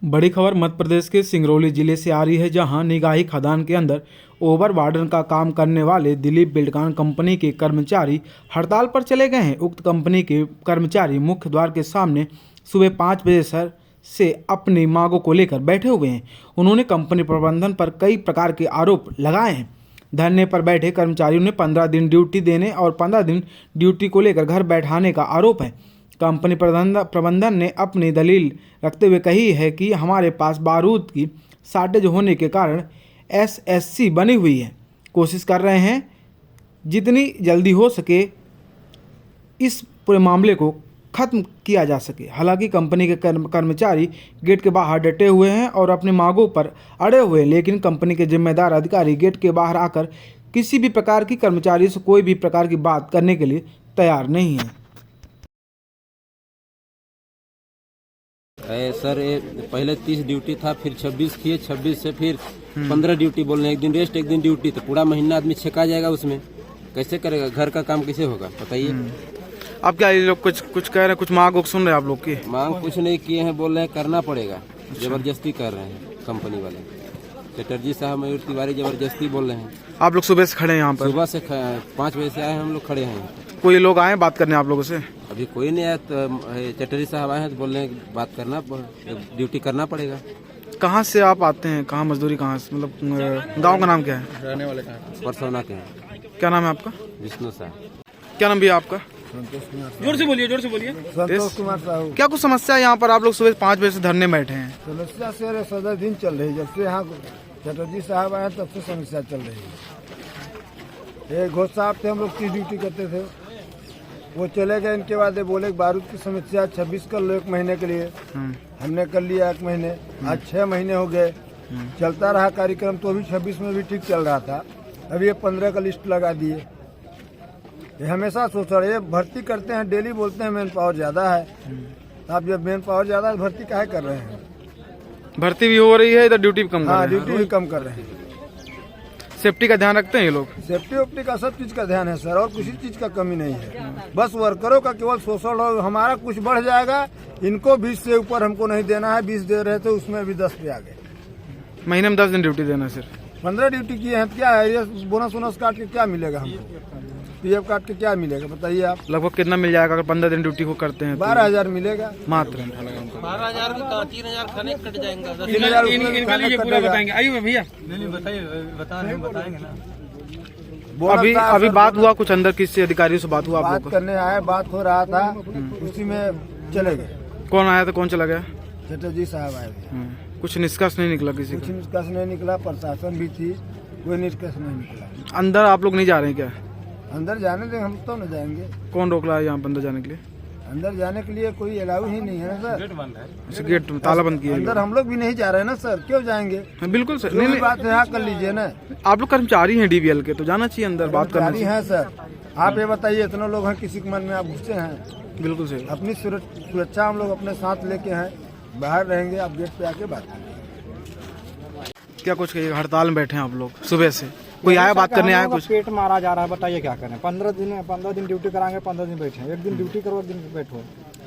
बड़ी खबर मध्य प्रदेश के सिंगरौली जिले से आ रही है, जहां निगाही खदान के अंदर ओवर वार्डन का काम करने वाले दिलीप बिल्डकॉन कंपनी के कर्मचारी हड़ताल पर चले गए हैं। उक्त कंपनी के कर्मचारी मुख्य द्वार के सामने सुबह 5 बजे से अपनी मांगों को लेकर बैठे हुए हैं। उन्होंने कंपनी प्रबंधन पर कई प्रकार के आरोप लगाए हैं। धरने पर बैठे कर्मचारियों ने 15 दिन ड्यूटी देने और 15 दिन ड्यूटी को लेकर घर बैठाने का आरोप है। कंपनी प्रबंधन ने अपनी दलील रखते हुए कही है कि हमारे पास बारूद की शॉर्टेज होने के कारण एसएससी बनी हुई है। कोशिश कर रहे हैं जितनी जल्दी हो सके इस पूरे मामले को खत्म किया जा सके। हालांकि कंपनी के कर्मचारी गेट के बाहर डटे हुए हैं और अपनी मांगों पर अड़े हुए हैं, लेकिन कंपनी के जिम्मेदार अधिकारी गेट के बाहर आकर किसी भी प्रकार की कर्मचारी से कोई भी प्रकार की बात करने के लिए तैयार नहीं है। सर पहले 30 ड्यूटी था, फिर 26 किए, 26 से फिर 15 ड्यूटी बोल रहे हैं। एक दिन रेस्ट एक दिन ड्यूटी, तो पूरा महीना आदमी छेका जाएगा उसमें। कैसे करेगा? घर का काम कैसे होगा बताइए। अब क्या ये लोग कुछ कह रहे हैं, कुछ मांग सुन रहे हैं आप लोग की? मांग कुछ नहीं किए हैं, बोल रहे हैं करना पड़ेगा। जबरदस्ती कर रहे हैं कंपनी वाले। चटर्जी साहब, मयूर तिवारी जबरदस्ती बोल रहे हैं। आप लोग सुबह से खड़े हैं यहाँ पर? सुबह से 5 बजे से आए हैं, हम लोग खड़े हैं। कोई लोग आए बात करने आप लोगों से? अभी कोई नहीं आया। तो चटर्जी साहब आए हैं तो बोल रहे हैं बात करना, ड्यूटी करना पड़ेगा। कहाँ से आप आते हैं? कहाँ मजदूरी कहाँ से, मतलब गांव का नाम क्या है? रहने वाले परसौना के हैं। क्या नाम है आपका? विष्णु साहब। क्या नाम भैया आपका? जोर से बोलिए, जोर से बोलिए। संतोष कुमार साहू। क्या कुछ समस्या है यहाँ पर? आप लोग सुबह 5 बजे से धरने बैठे हैं। समस्या से 17 दिन चल रही है। जब से यहाँ चटर्जी साहब आए तब से समस्या चल रही है। एक घोष साहब थे, हम लोग की ड्यूटी करते थे, वो चले गए। इनके बाद ये बोले बारूद की समस्या 26 कर लो 1 महीने के लिए। हमने कर लिया 1 महीने, आज 6 महीने हो गए। चलता रहा कार्यक्रम, तो अभी 26 में भी ठीक चल रहा था। अभी ये 15 का लिस्ट लगा दिए। ये हमेशा सोच रहे हैं, भर्ती करते हैं, डेली बोलते हैं मैन पावर ज्यादा है। आप जब मैन पावर ज्यादा है, भर्ती काहे कर रहे हैं? भर्ती भी हो रही है, इधर ड्यूटी भी कम कर रहे हैं। ड्यूटी भी कम कर रहे हैं। सेफ्टी का ध्यान रखते हैं ये लोग? सेफ्टी वेफ्टी का सब चीज का ध्यान है सर, और किसी चीज का कमी नहीं है। बस वर्करों का केवल शोषण हो। हमारा कुछ बढ़ जाएगा, इनको 20 से ऊपर हमको नहीं देना है। 20 दे रहे थे, उसमें भी 10 पे आ गए। महीने में 10 दिन ड्यूटी देना सिर्फ? 15 ड्यूटी किए हैं, क्या है ये? बोनस वोनस काट के क्या मिलेगा हमको? पीएफ काट के क्या मिलेगा बताइए आप? लगभग कितना मिल जाएगा अगर 15 दिन ड्यूटी को करते हैं? 12,000 मिलेगा मात्र। 12,000 का 3,000 खाने कट जाएंगे। 3,000 इनके लिए पूरा बताएंगे। आइए भैया, नहीं बताइए, बताएंगे ना। अभी बात हुआ कुछ अंदर, किसी अधिकारियों से बात हुआ? आप बात लोग करने आए, बात हो रहा था, उसी में चले गए। कौन आया था, कौन चला गया? चटर्जी साहब आए थे। कुछ निष्कर्ष नहीं निकला किसी कुछ का? निष्कर्ष नहीं निकला, प्रशासन भी थी, कोई निष्कर्ष नहीं निकला। अंदर आप लोग नहीं जा रहे हैं क्या? अंदर जाने दें, हम तो न जाएंगे। कौन रोक रहा है यहाँ अंदर जाने के लिए? अंदर जाने के लिए कोई अलाउ ही नहीं है ना सर। गेट बंद है। गेट ताला बंद किया है। अंदर हम लोग भी नहीं जा रहे हैं ना सर, क्यों जाएंगे? बिल्कुल सर। नहीं बात है, यहाँ कर लीजिए ना। आप लोग कर्मचारी हैं डीवीएल के, तो जाना चाहिए अंदर, बात करना चाहिए। है सर। आप ये बताइए, इतने लोग हैं, किसी के मन में आप घुसे हैं? बिल्कुल सही। अपनी सुरक्षा हम लोग अपने साथ लेके हैं, बाहर रहेंगे। आप गेट पे आके बात करिए। क्या कुछ कहिए? हड़ताल में बैठे हैं आप लोग सुबह से, कोई आया बात करने आया? कुछ पेट मारा जा रहा है, बताइए क्या करें? 15 दिन ड्यूटी कराएंगे, 15 दिन बैठे हैं। 1 दिन ड्यूटी करो, 1 दिन बैठो,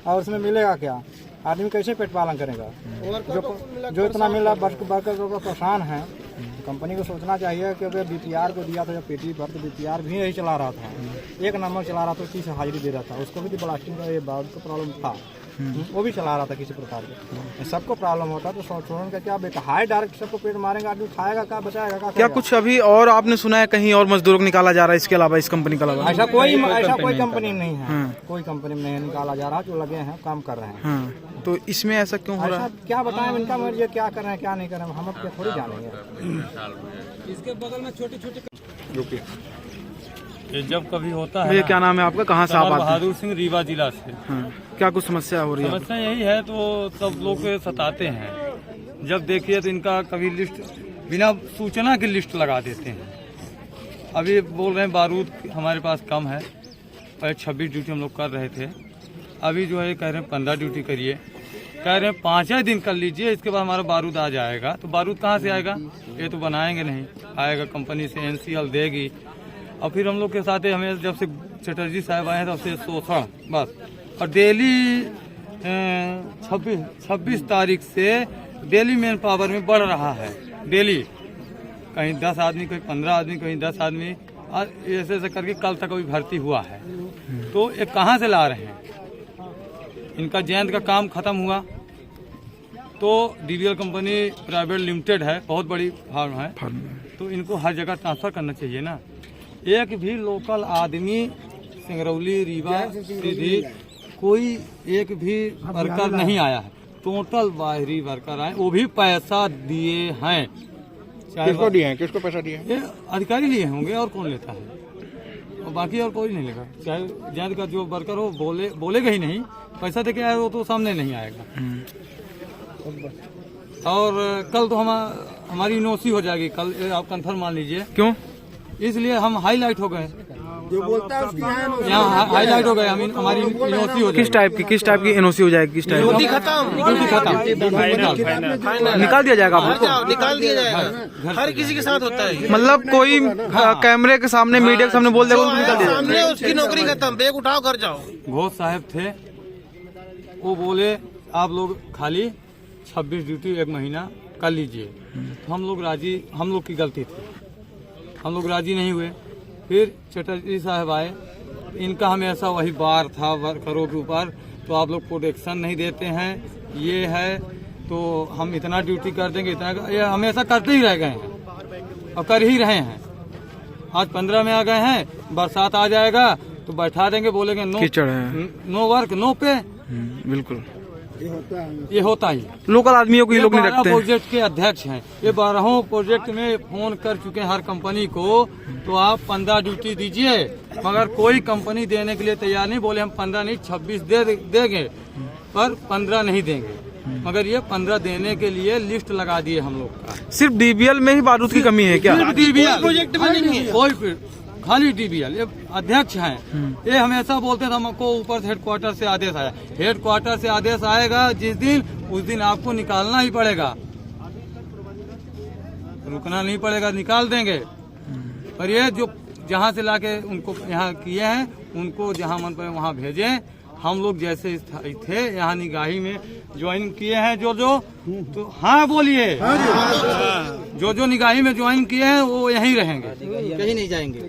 और उसमें मिलेगा क्या? आदमी कैसे पेट पालन करेगा? जो इतना मिल रहा, वर्कर जो परेशान है। कंपनी को सोचना चाहिए कि अगर बीपीआर को दिया था, जब पेटी भर, तो बीपीआर भी यही चला रहा था, 1 नंबर चला रहा था, 30 हाजिरी दे रहा था। उसको भी ब्लास्टिंग का ये बात का प्रॉब्लम था, वो भी चला रहा था किसी प्रकार के। सबको प्रॉब्लम होता, तो शॉर्ट का क्या बेटा हाई डायरेक्ट सबको पेट मारेंगे, आदमी खाएगा क्या, बचाएगा क्या? कुछ अभी और आपने सुना है कहीं और मजदूरों को निकाला जा रहा है इसके अलावा, इस कंपनी के अलावा? ऐसा कोई कंपनी नहीं है। कोई कंपनी में नहीं निकाला जा रहा, जो लगे हैं काम कर रहे हैं। तो इसमें ऐसा क्यों हो रहा है? क्या बताएं, इनका मर्जी, क्या कर रहे हैं क्या नहीं कर रहे हैं, हम अब क्या थोड़ी जानेंगे। इसके बगल में छोटे-छोटे ये जब कभी होता है। ये क्या नाम है आपका? कहाँ से आप आते हैं? बहादुर सिंह, रीवा जिला से। क्या कुछ समस्या हो रही है? समस्या यही है, तो सब लोग सताते हैं। जब देखिए तो इनका कभी लिस्ट बिना सूचना की लिस्ट लगा देते हैं। अभी बोल रहे हैं बारूद हमारे पास कम है, पहले 26 ड्यूटी हम लोग कर रहे थे, अभी जो है कह रहे हैं 15 ड्यूटी करिए, कह रहे हैं 5 दिन कर लीजिए, इसके बाद हमारा बारूद आ जाएगा। तो बारूद कहाँ से आएगा? ये तो बनाएंगे नहीं, आएगा कंपनी से NCL देगी। और फिर हम लोग के साथ हमें जब से चटर्जी साहब आए हैं तब से शोषण बस। और डेली 26 तारीख से डेली मैन पावर में बढ़ रहा है। डेली कहीं 10 आदमी, कहीं 15 आदमी, कहीं 10 आदमी, और ऐसे ऐसे करके कल तक अभी भर्ती हुआ है। तो ये कहाँ से ला रहे हैं? इनका जयंत का काम खत्म हुआ तो डीवीएल कंपनी प्राइवेट लिमिटेड है, बहुत बड़ी फार्म है, तो इनको हर जगह ट्रांसफर करना चाहिए ना। एक भी लोकल आदमी सिंगरौली, रीवा, सीधी कोई एक भी वर्कर नहीं आया है। टोटल बाहरी वर्कर आए, वो भी पैसा दिए हैं। किसको दिए हैं? किसको पैसा दिए हैं? ये अधिकारी लिए होंगे और कौन लेता है, और बाकी और कोई नहीं लेगा। चाहे जयंत का जो वर्कर हो बोलेगा ही नहीं, पैसा देके आए वो तो सामने नहीं आएगा। और कल तो हमारी नोसी हो जाएगी, कल आप कंफर्म मान लीजिए। क्यों? इसलिए हम हाईलाइट हो गए, जो बोलता है उसकी यहाँ हाईलाइट हो गए, हमारी नोसी हो किस टाइप की एनओसी हो जाएगी? किस टाइप ड्यूटी खत्म निकाल दिया जाएगा आपको? निकाल दिया जाएगा। हर किसी के साथ होता है। मतलब कोई कैमरे के सामने, मीडिया के सामने बोल देगा उनको निकाल दिया सामने उसकी नौकरी खत्म, बैग उठाओ घर जाओ। घोष साहब थे, वो बोले आप लोग खाली 26 ड्यूटी एक महीना कर लीजिए। तो हम लोग राजी, हम लोग की गलती थी, हम लोग राजी नहीं हुए। फिर चटर्जी साहब आए, इनका हमेशा वही बार था वर्करों के ऊपर, तो आप लोग प्रोटेक्शन नहीं देते हैं, ये है तो हम इतना ड्यूटी कर देंगे, इतना, ये हमेशा करते ही रह गए हैं और कर ही रहे हैं। आज 15 में आ गए हैं, बरसात आ जाएगा तो बैठा देंगे, बोलेंगे नो कीचड़ है, नो वर्क नो पे। बिल्कुल ये होता ही। लोकल आदमियों को ये लोग नहीं 12 रखते हैं। प्रोजेक्ट के अध्यक्ष हैं, ये 12 प्रोजेक्ट में फोन कर चुके हैं हर कंपनी को, तो आप 15 ड्यूटी दीजिए, मगर कोई कंपनी देने के लिए तैयार नहीं। बोले हम 15 नहीं 26 देंगे, पर 15 नहीं देंगे। मगर ये 15 देने के लिए लिस्ट लगा दिए हम लोग का। सिर्फ डीबीएल में ही बारूद की कमी है क्या? डीबीएल प्रोजेक्ट में नहीं है कोई, खाली डीबीएल। ये अध्यक्ष हैं, ये हमेशा बोलते थे हमको ऊपर से हेडक्वार्टर से आदेश आया। हेडक्वार्टर से आदेश आएगा जिस दिन, उस दिन आपको निकालना ही पड़ेगा, रुकना नहीं पड़ेगा, निकाल देंगे। पर ये जो जहाँ से लाके उनको यहाँ किए हैं, उनको जहाँ मन पड़े वहाँ भेजें। हम लोग जैसे थे यहाँ निगाही में ज्वाइन किए हैं, जो तो हाँ बोलिए, जो निगाही में ज्वाइन किए हैं वो यहीं रहेंगे, कहीं नहीं जाएंगे।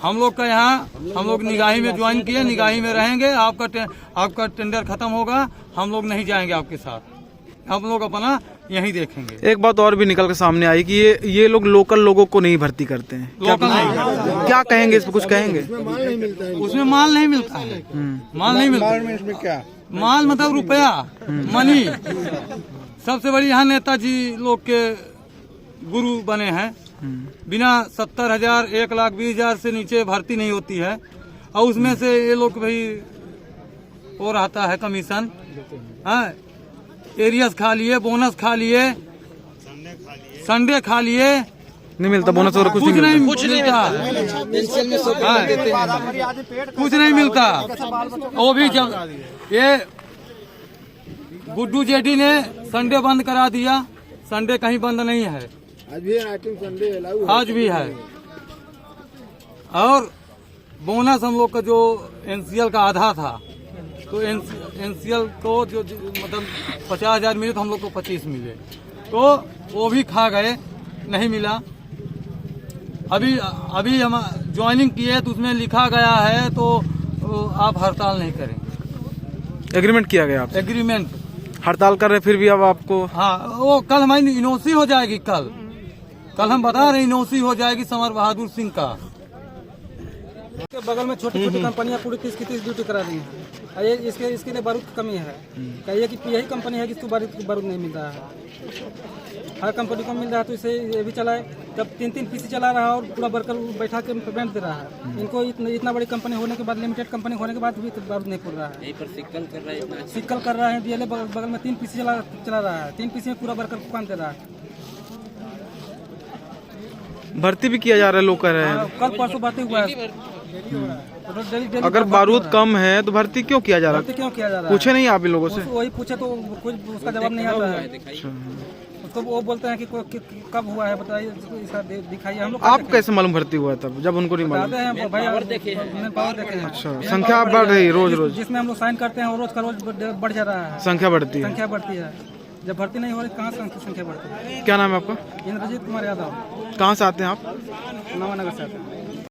हम लोग का यहाँ, हम लोग निगाही में ज्वाइन किए, निगाही में रहेंगे। आपका टेंडर खत्म होगा, हम लोग नहीं जाएंगे आपके साथ, हम लोग अपना यहीं देखेंगे। एक बात और भी निकल के सामने आई कि ये लोग लोकल लोगों को नहीं भर्ती करते हैं। लोकल नहीं, क्या कहेंगे इस पर? कुछ कहेंगे? उसमें माल नहीं मिलता है, माल नहीं मिलता। इसमें क्या माल मतलब रुपया, मनी। सबसे बड़ी यहाँ नेताजी लोग के गुरु बने हैं। बिना 70,000 1,20,000 से नीचे भर्ती नहीं होती है, और उसमें से ये लोग भाई वो रहता है कमीशन, एरियस खा लिए, बोनस खा लिए, संडे खा लिए, नहीं मिलता बोनस और कुछ नहीं नहीं मिलता। कुछ नहीं मिलता, कुछ नहीं मिलता। वो भी जब ये गुड्डू जेडी ने संडे बंद करा दिया, संडे कहीं बंद नहीं है, आज भी आइटम संडे अलाउ आज भी है। और बोनस हम लोग का जो एनसीएल का आधा था, तो एनसीएल को जो मतलब 50,000 मिले, तो हम लोग को 25 मिले, तो वो भी खा गए, नहीं मिला। अभी हम ज्वाइनिंग किए तो उसमें लिखा गया है तो आप हड़ताल नहीं करेंगे। एग्रीमेंट किया गया आपसे? एग्रीमेंट हड़ताल कर रहे, फिर भी अब आपको? हाँ, वो कल हमारी इनोसी हो जाएगी। कल हम बता रहे इनोसी हो जाएगी समर बहादुर सिंह का। के बगल में छोटी छोटी कंपनियां पूरी 30 की 30 ड्यूटी करा दी हैं। ये इसके लिए बारूद की कमी है। कहिए कि यही कंपनी है जिसको बारूद नहीं मिल रहा है। हर कंपनी को मिल रहा है, तो इसे ये भी चलाए। जब 3-3 पीसी चला रहा है और पूरा वर्कर बैठा के पेमेंट दे रहा है। इनको इतना बड़ी कंपनी होने के बाद, लिमिटेड कंपनी होने के बाद भी बारूद नहीं पूर रहा है। यहीं पर सिक्कल कर रहा है। डीएलए बगल में 3 पीसी चला रहा है, 3 पीसी में पूरा वर्कर को काम दे रहा है। भर्ती भी किया जा रहा है, लोग कह रहे हैं। कल परसों भर्ती हुआ है। अगर बारूद कम है तो भर्ती क्यों किया जा रहा है? क्यों किया जा रहा है? पूछे नहीं आप इन लोगों से? वही पूछे तो कुछ उसका जवाब नहीं आता है। उसको वो बोलते हैं कि कब हुआ है बताइए, इसका दिखाइए। हम लोग आप कैसे मालूम भर्ती हुआ तब जब उनको नहीं मालूम? बताते हैं भाई, पावर देखे हैं। अच्छा, संख्या बढ़ रही है रोज रोज? जिसमें हम लोग साइन करते हैं वो रोज का रोज बढ़ जा रहा है, संख्या बढ़ती है। संख्या बढ़ती है। जब भर्ती नहीं हो रही कहाँ से संख्या बढ़ती है? क्या नाम है आपका? इंद्रजीत कुमार यादव। कहाँ से आते हैं आप? नवानगर से आते हैं।